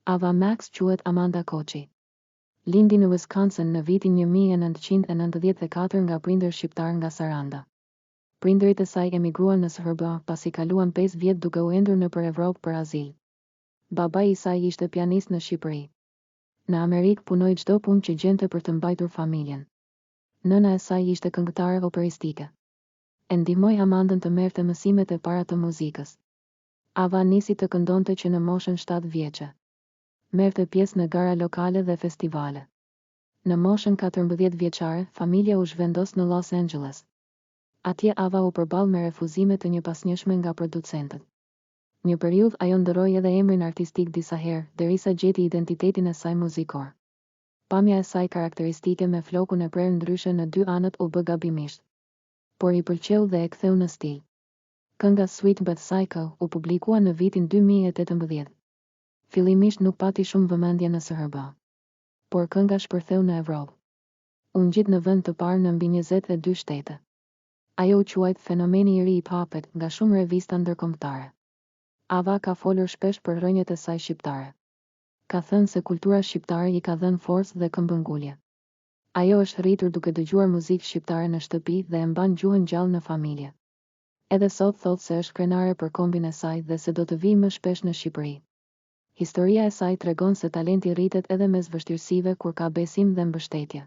Ava Max quhet Amanda Koçi. Lindi në Wisconsin në vitin 1994 nga prindër shqiptar nga Saranda. Prindërit e saj emigruan në SHBA pasi kaluan 5 vjet duke u endur nëpër Evropë për azil. Babai i saj ishte pianist në Shqipëri. Në Amerikë punoi çdo punë që gjente për të mbajtur familjen. Nëna e saj ishte këngëtare operistike. E ndihmoi Amandën të merrte mësimet e para të muzikës. Ava nisi të këndonte që në moshën 7 vjeçe. Merrte pjesë në gara lokale dhe festivale. Në moshën 14 vjeçare, familja u zhvendos në Los Angeles. Atje Ava u përball me refuzime të njëpasnjëshme nga producentët. Një periudhë ajo ndërroi edhe emrin artistik disa herë, derisa gjeti identitetin e saj muzikor. Pamja e saj karakteristike me flokun e prerë ndryshe në dy anët u bë gabimisht. Por i pëlqeu dhe e ktheu në stil. Kënga Sweet But Psycho u publikua në vitin 2018. Fillimisht nuk pati shumë vëmendje në SHBA. Por kënga shpërtheu në Evropë. U ngjit në vend të parë në mbi 22 shtete. Ajo u quajt fenomeni i ri i hip-hopit nga shumë revista ndërkombëtare. Ava ka folur shpesh për rrënjët e saj shqiptare. Ka thënë se kultura shqiptare i ka dhënë forcë dhe këmbëngulje. Ajo është rritur duke dëgjuar muzikë shqiptare në shtëpi dhe e mban gjuhën gjallë në familje. Edhe sot thotë se është krenare për kombin e saj dhe se do të vijë më shpesh në Shqipëri. Historia e saj tregon se talenti rritet edhe mes vështirësive kur ka besim dhe mbështetje.